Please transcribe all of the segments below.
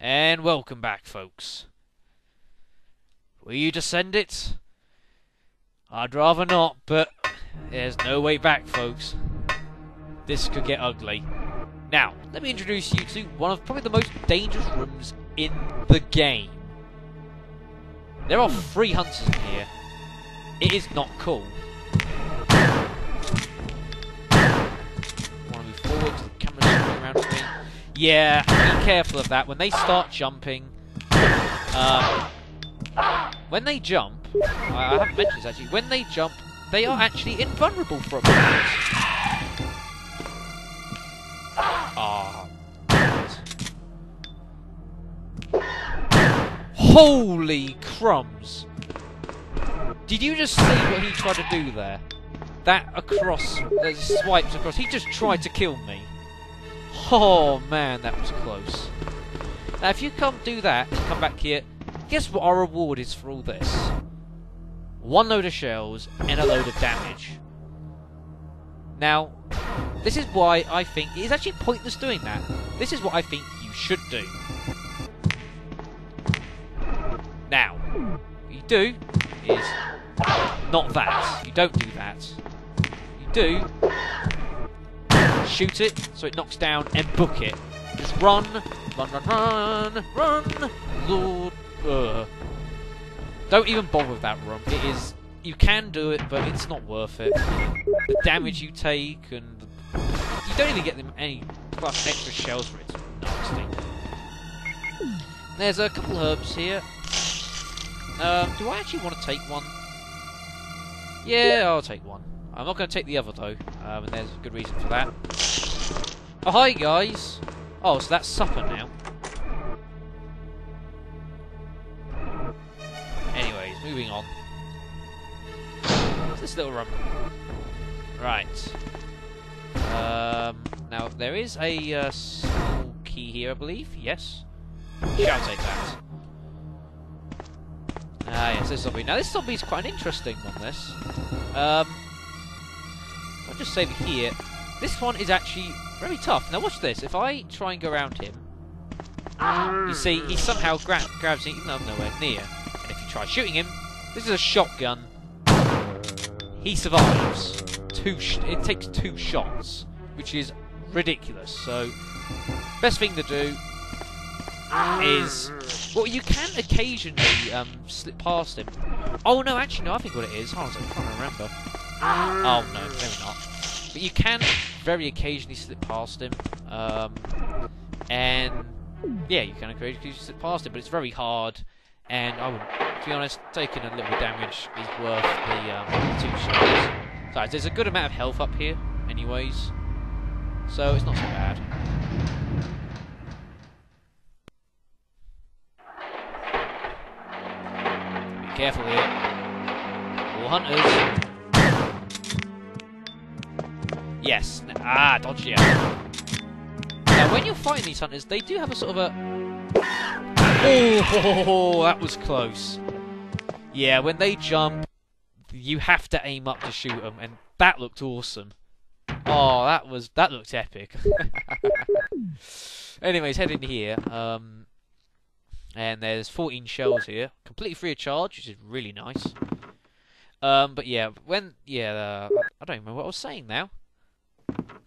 And welcome back, folks. Will you descend it? I'd rather not, but there's no way back, folks. This could get ugly. Now, let me introduce you to one of probably the most dangerous rooms in the game. There are 3 hunters in here. It is not cool. I want to move forward because the camera's coming around to me. Yeah, be careful of that. When they start jumping, when they jump, I haven't mentioned this actually, when they jump, they are actually invulnerable for a moment. Holy crumbs! Did you just see what he tried to do there? That across, swipes across, he just tried to kill me. Oh man, that was close. Now if you can't do that and come back here, guess what our reward is for all this? 1 load of shells and a load of damage. Now, this is why I think it is actually pointless doing that. This is what I think you should do. Now, what you do is not that. You don't do that. You do shoot it so it knocks down and book it. Just run, run, run, run, run. Lord, don't even bother with that run. It is. You can do it, but it's not worth it. The damage you take, and you don't even get them any plus extra shells for it. It's nasty. There's a couple herbs here. Do I actually want to take one? Yeah, I'll take one. I'm not going to take the other though, and there's a good reason for that. Oh, hi guys! Oh, so that's supper now. Anyways, moving on. What's this little room? Right. Now, there is a small key here, I believe. Yes. Shall take that. Ah, yes, this zombie. Now, this zombie is quite an interesting one, this. I'll just save it here. This one is actually very tough. Now, watch this. If I try and go around him, you see, he somehow grabs it, even though I'm nowhere near. And if you try shooting him, this is a shotgun. He survives. It takes 2 shots, which is ridiculous. So, best thing to do is, well, you can occasionally slip past him. Oh no, actually no, I think what it is. Hold on a second, I'm trying to remember. Oh no, maybe not. But you can very occasionally slip past him, and yeah, you can occasionally slip past him, but it's very hard. And I would, to be honest, taking a little damage is worth the 2 shots. So there's a good amount of health up here, anyways, so it's not so bad. Be careful here. All hunters. Yes. Ah, dodge you. Now, when you're fighting these hunters, they do have a sort of a... Oh, that was close. Yeah, when they jump, you have to aim up to shoot them, and that looked awesome. Oh, that looked epic. Anyways, head in here, and there's 14 shells here, completely free of charge, which is really nice. But yeah, I don't remember what I was saying now.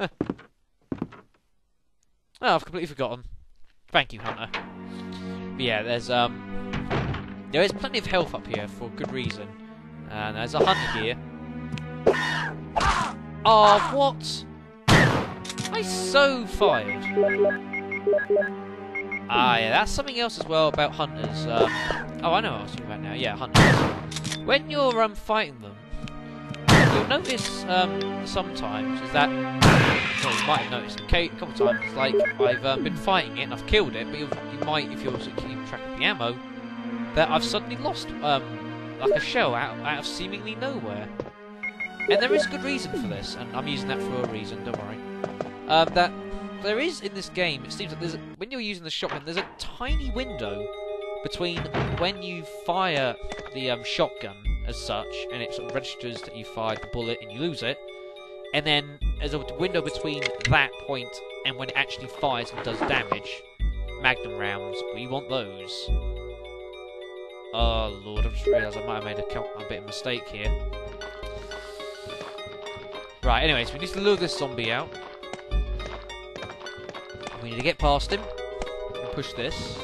Oh, I've completely forgotten. Thank you, Hunter. But yeah, there is plenty of health up here for good reason. And there's a hunter here. Oh, what? I so fired. Ah, yeah, that's something else as well about hunters. Oh, I know what I was talking about now. Yeah, hunters. When you're fighting them, you'll notice sometimes is that, well, you might have noticed a couple times, like I've been fighting it and I've killed it, but you might, if you're keeping track of the ammo, that I've suddenly lost like a shell out of seemingly nowhere. And there is good reason for this, and I'm using that for a reason, don't worry. That there is in this game, it seems that when you're using the shotgun, there's a tiny window between when you fire the shotgun as such, and it sort of registers that you fired the bullet and you lose it, and then there's a window between that point and when it actually fires and does damage. Magnum rounds. We want those. Oh lord, I've just realised I might have made a bit of a mistake here. Right, anyways, we need to lure this zombie out. We need to get past him. And push this.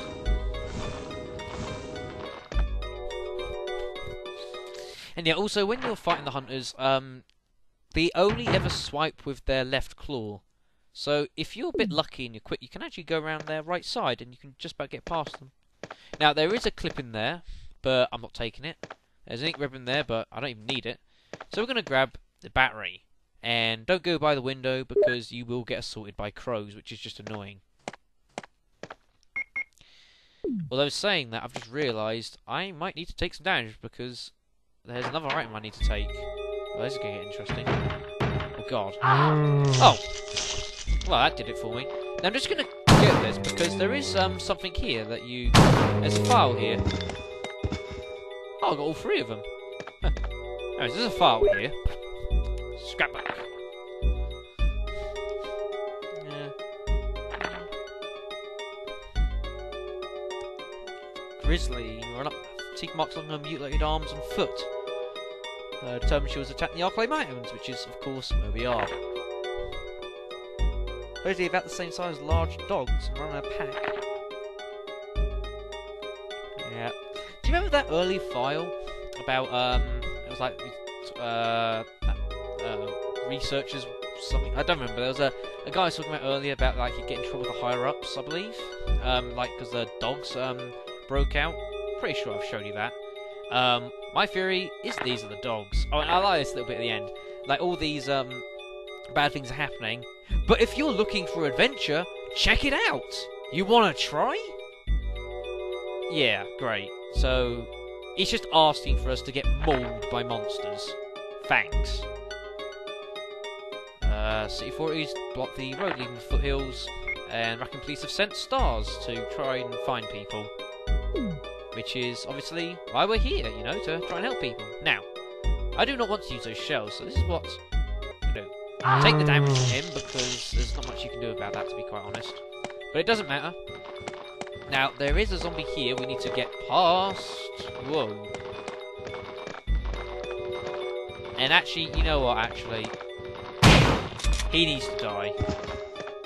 And yeah, also, when you're fighting the hunters, they only ever swipe with their left claw. So, if you're a bit lucky and you're quick, you can actually go around their right side and you can just about get past them. Now, there is a clip in there, but I'm not taking it. There's an ink ribbon there, but I don't even need it. So we're going to grab the battery. And don't go by the window, because you will get assaulted by crows, which is just annoying. Although saying that, I've just realised I might need to take some damage, because there's another item I need to take. Well, this is going to get interesting. Oh god. Oh! Well, that did it for me. Now I'm just going to get this, because there is something here that you... There's a file here. Oh, I got all three of them. Anyways, there's a file here. Scrapbook. Yeah. Grizzly, run up. Teeth marks on her mutilated arms and foot. Determined she was attacking the Arclay Mountains, which is, of course, where we are. Supposedly about the same size as large dogs and run in a pack. Yeah. Do you remember that early file about it was like researchers something? I don't remember. There was a guy I was talking about earlier about like he'd get in trouble with the higher ups, I believe. Like because the dogs broke out. Pretty sure I've shown you that. My theory is these are the dogs. Oh, and I like this a little bit at the end. Like all these bad things are happening. But if you're looking for adventure, check it out. You want to try? Yeah, great. So he's just asking for us to get mauled by monsters. Thanks. City authorities block the road leaving the foothills, and Rackham police have sent stars to try and find people. Which is obviously why we're here, you know, to try and help people. Now, I do not want to use those shells, so this is what I do. Take the damage from him, because there's not much you can do about that, to be quite honest. But it doesn't matter. Now, there is a zombie here we need to get past. Whoa. And actually, you know what, actually. He needs to die.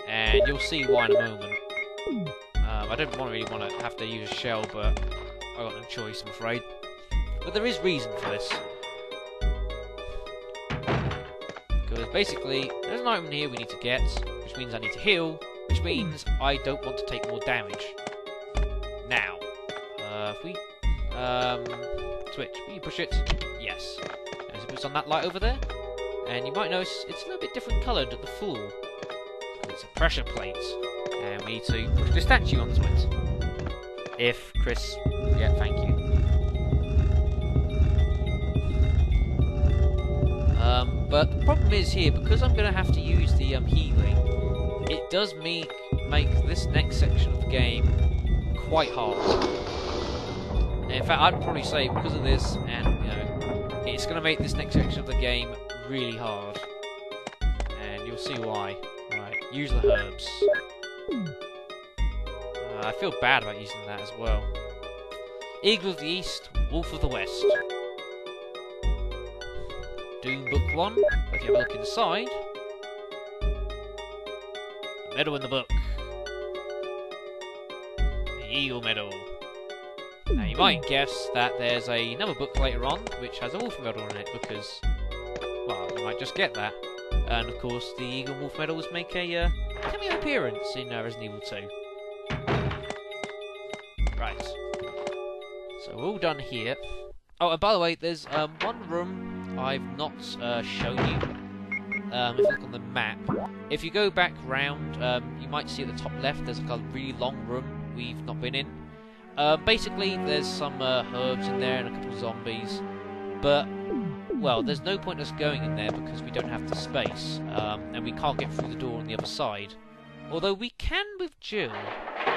And you'll see why in a moment. I don't really want to have to use a shell, but I got no choice, I'm afraid. But there is reason for this. Because basically, there's an item here we need to get, which means I need to heal, which means I don't want to take more damage. Now, if we switch, will you push it? Yes. As it puts on that light over there, and you might notice it's a little bit different coloured at the floor. It's a pressure plate, and we need to push the statue onto it. If Chris, yeah, thank you. But the problem is here, because I'm going to have to use the healing, it does make this next section of the game quite hard. And in fact, I'd probably say because of this, and you know, it's going to make this next section of the game really hard. And you'll see why. Right, use the herbs. I feel bad about using that as well. Eagle of the East, Wolf of the West. Doom Book 1, if you have a look inside. A medal in the book. The Eagle Medal. Now you might guess that there's another book later on which has a Wolf Medal in it because, well, you might just get that. And of course the Eagle and Wolf Medals make a cameo appearance in Resident Evil 2. Right. So we're all done here. Oh, and by the way, there's one room I've not shown you. If you look on the map, if you go back round, you might see at the top left there's like a really long room we've not been in. Basically, there's some herbs in there and a couple of zombies, but well, there's no point us going in there because we don't have the space, and we can't get through the door on the other side. Although we can with Jill,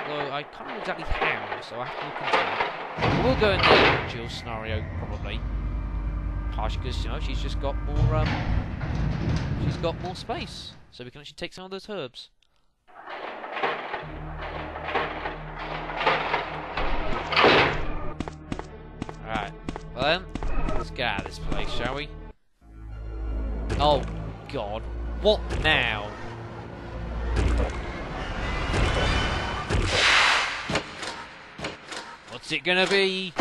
although I can't know exactly how, so I have to look into that. We'll go in there with Jill's scenario probably. Partially because, you know, she's just got more space, so we can actually take some of those herbs. then. Let's get out of this place, shall we? Oh, God. What now? What's it gonna be?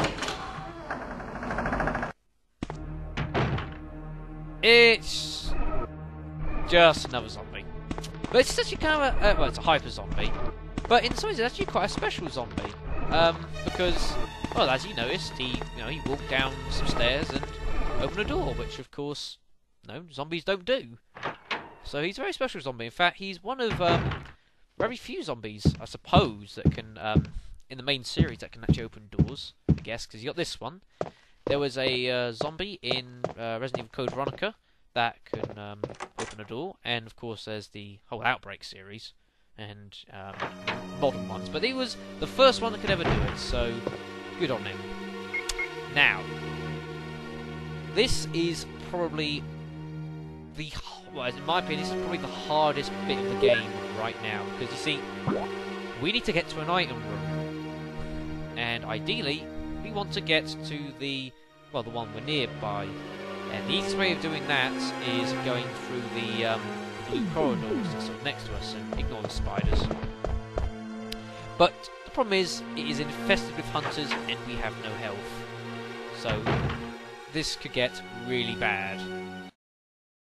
It's just another zombie. But it's actually kind of a... well, it's a hyper zombie. But in some ways, it's actually quite a special zombie. Because, well, as you noticed, he walked down some stairs and opened a door, which, of course, no, zombies don't do. So he's a very special zombie. In fact, he's one of very few zombies, I suppose, that can, in the main series, that can actually open doors, I guess, because you got this one. There was a zombie in Resident Evil Code Veronica that can open a door, and of course there's the whole Outbreak series, and modern ones. But he was the first one that could ever do it, so good on him. Now, this is probably the, well, in my opinion, this is probably the hardest bit of the game right now, because you see, we need to get to an item room, and ideally, we want to get to the, well, the one we're nearby. And the easiest way of doing that is going through the blue corridors that's sort of next to us and ignore the spiders. But the problem is, it is infested with hunters and we have no health. So this could get really bad.